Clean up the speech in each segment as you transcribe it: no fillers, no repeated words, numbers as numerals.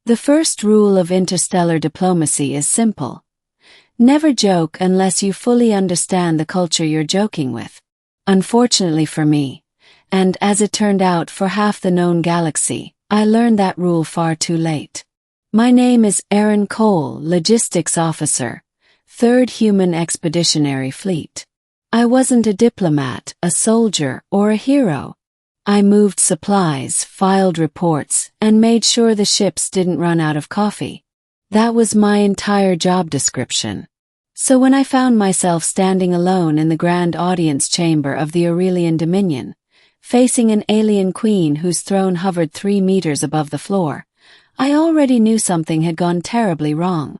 The first rule of interstellar diplomacy is simple. Never joke unless you fully understand the culture you're joking with. Unfortunately for me, and as it turned out for half the known galaxy, I learned that rule far too late. My name is Aaron Cole, Logistics Officer, 3rd Human Expeditionary Fleet. I wasn't a diplomat, a soldier, or a hero. I moved supplies, filed reports, and made sure the ships didn't run out of coffee. That was my entire job description. So when I found myself standing alone in the grand audience chamber of the Aurelian Dominion, facing an alien queen whose throne hovered 3 meters above the floor, I already knew something had gone terribly wrong.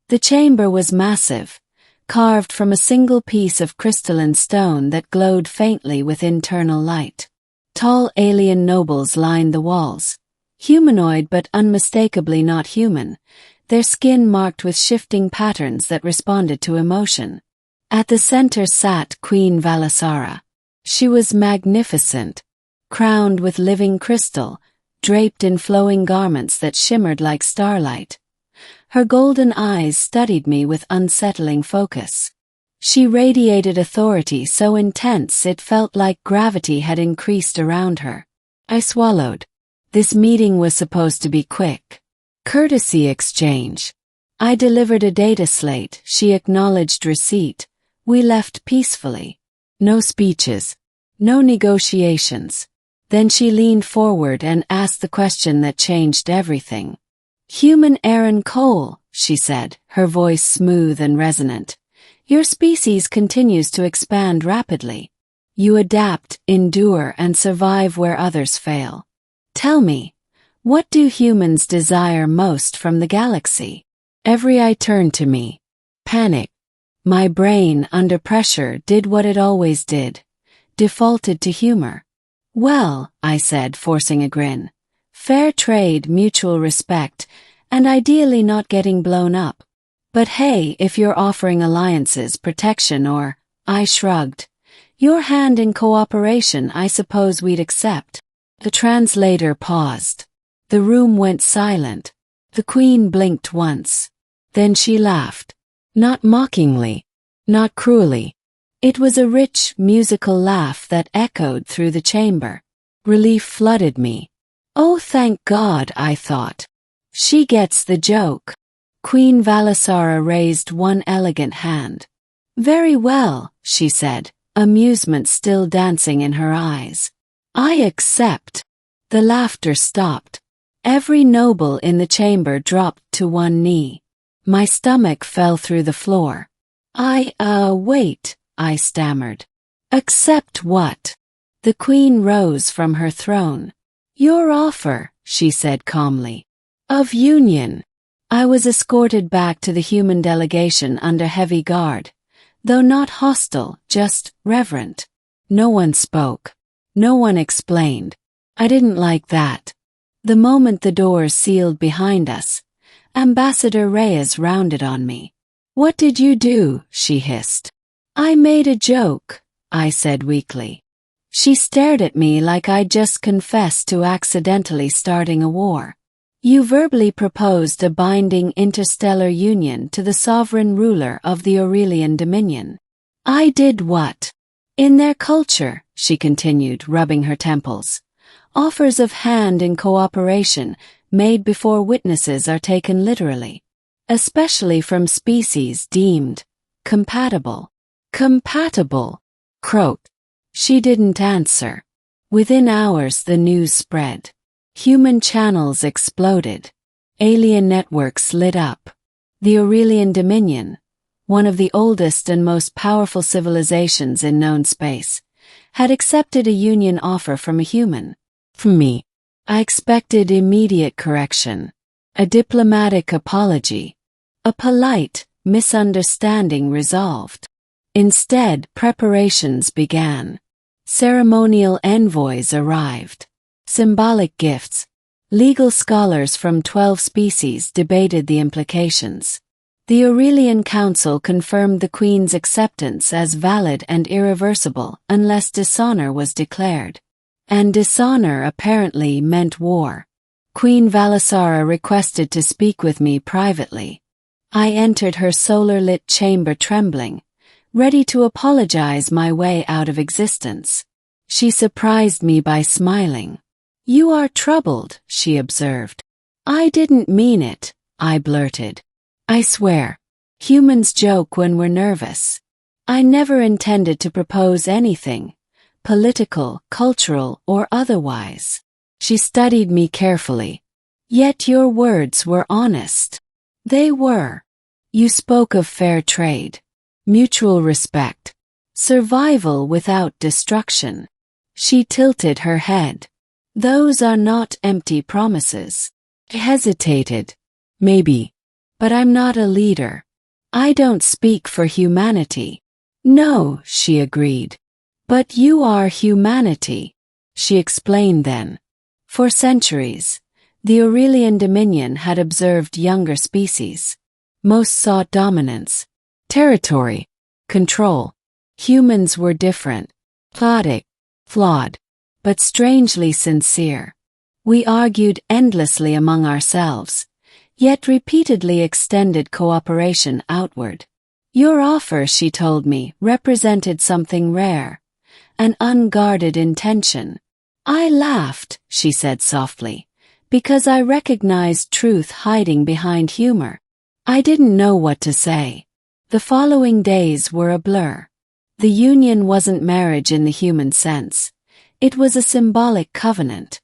The chamber was massive, carved from a single piece of crystalline stone that glowed faintly with internal light. Tall alien nobles lined the walls, humanoid but unmistakably not human, their skin marked with shifting patterns that responded to emotion. At the center sat Queen Valasara. She was magnificent, crowned with living crystal, draped in flowing garments that shimmered like starlight. Her golden eyes studied me with unsettling focus. She radiated authority so intense it felt like gravity had increased around her. I swallowed. This meeting was supposed to be quick. Courtesy exchange. I delivered a data slate, she acknowledged receipt. We left peacefully. No speeches. No negotiations. Then she leaned forward and asked the question that changed everything. "Human Aaron Cole," she said, her voice smooth and resonant. "Your species continues to expand rapidly. You adapt, endure, and survive where others fail. Tell me, what do humans desire most from the galaxy?" Every eye turned to me. Panic. My brain, under pressure, did what it always did. Defaulted to humor. "Well," I said, forcing a grin. "Fair trade, mutual respect, and ideally not getting blown up. But hey, if you're offering alliances, protection, or," I shrugged, "your hand in cooperation, I suppose we'd accept." The translator paused. The room went silent. The Queen blinked once. Then she laughed. Not mockingly. Not cruelly. It was a rich, musical laugh that echoed through the chamber. Relief flooded me. Oh, thank God, I thought. She gets the joke. Queen Valasara raised one elegant hand. "Very well," she said, amusement still dancing in her eyes. "I accept." The laughter stopped. Every noble in the chamber dropped to one knee. My stomach fell through the floor. Wait," I stammered. "Accept what?" The Queen rose from her throne. "Your offer," she said calmly. "Of union." I was escorted back to the human delegation under heavy guard, though not hostile, just reverent. No one spoke. No one explained. I didn't like that. The moment the doors sealed behind us, Ambassador Reyes rounded on me. "What did you do?" she hissed. "I made a joke," I said weakly. She stared at me like I'd just confessed to accidentally starting a war. "You verbally proposed a binding interstellar union to the sovereign ruler of the Aurelian Dominion." "I did what?" "In their culture," she continued, rubbing her temples, "offers of hand in cooperation made before witnesses are taken literally, especially from species deemed compatible." "Compatible," croaked. She didn't answer. Within hours the news spread. Human channels exploded. Alien networks lit up. The Aurelian Dominion, one of the oldest and most powerful civilizations in known space, had accepted a union offer from a human. From me. I expected immediate correction. A diplomatic apology. A polite misunderstanding resolved. Instead, preparations began. Ceremonial envoys arrived. Symbolic gifts. Legal scholars from 12 species debated the implications. The Aurelian Council confirmed the Queen's acceptance as valid and irreversible unless dishonor was declared. And dishonor apparently meant war. Queen Valasara requested to speak with me privately. I entered her solar-lit chamber trembling, ready to apologize my way out of existence. She surprised me by smiling. "You are troubled," she observed. "I didn't mean it," I blurted. "I swear. Humans joke when we're nervous. I never intended to propose anything, political, cultural, or otherwise." She studied me carefully. "Yet your words were honest." "They were. You spoke of fair trade, mutual respect, survival without destruction." She tilted her head. "Those are not empty promises." I hesitated. "Maybe. But I'm not a leader. I don't speak for humanity." "No," she agreed. "But you are humanity," she explained then. For centuries, the Aurelian Dominion had observed younger species. Most sought dominance, territory, control. Humans were different, chaotic, flawed, but strangely sincere. We argued endlessly among ourselves, yet repeatedly extended cooperation outward. "Your offer," she told me, "represented something rare, an unguarded intention." I laughed, she said softly, because I recognized truth hiding behind humor. I didn't know what to say. The following days were a blur. The union wasn't marriage in the human sense. It was a symbolic covenant,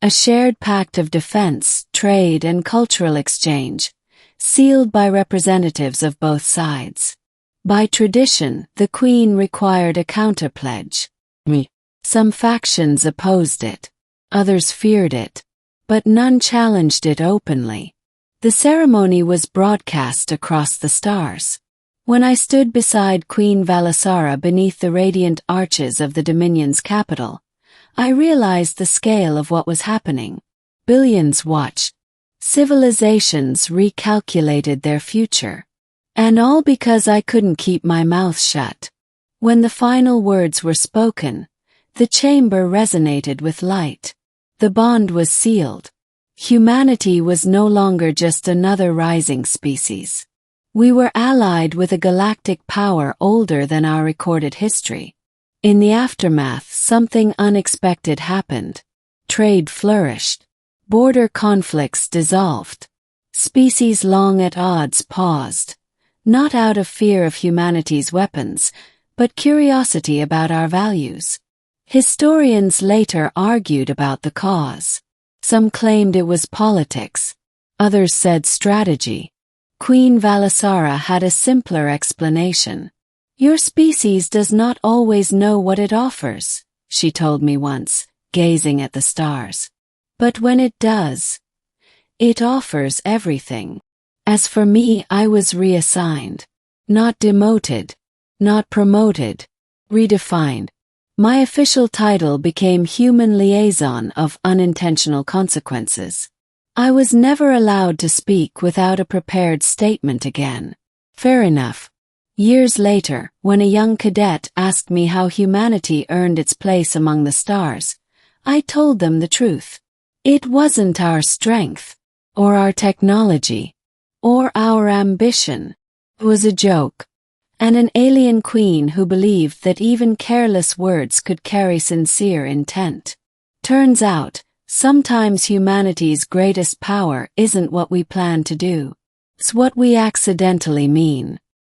a shared pact of defense, trade, and cultural exchange, sealed by representatives of both sides. By tradition, the Queen required a counterpledge. Me. Some factions opposed it. Others feared it. But none challenged it openly. The ceremony was broadcast across the stars. When I stood beside Queen Valasara beneath the radiant arches of the Dominion's capital, I realized the scale of what was happening. Billions watched. Civilizations recalculated their future. And all because I couldn't keep my mouth shut. When the final words were spoken, the chamber resonated with light. The bond was sealed. Humanity was no longer just another rising species. We were allied with a galactic power older than our recorded history. In the aftermath, something unexpected happened. Trade flourished. Border conflicts dissolved. Species long at odds paused, not out of fear of humanity's weapons, but curiosity about our values. Historians later argued about the cause. Some claimed it was politics. Others said strategy. Queen Valasara had a simpler explanation. "Your species does not always know what it offers," she told me once, gazing at the stars. "But when it does, it offers everything." As for me, I was reassigned. Not demoted. Not promoted. Redefined. My official title became Human Liaison of Unintentional Consequences. I was never allowed to speak without a prepared statement again. Fair enough. Years later, when a young cadet asked me how humanity earned its place among the stars, I told them the truth. It wasn't our strength, or our technology, or our ambition. It was a joke. And an alien queen who believed that even careless words could carry sincere intent. Turns out, sometimes humanity's greatest power isn't what we plan to do. It's what we accidentally mean.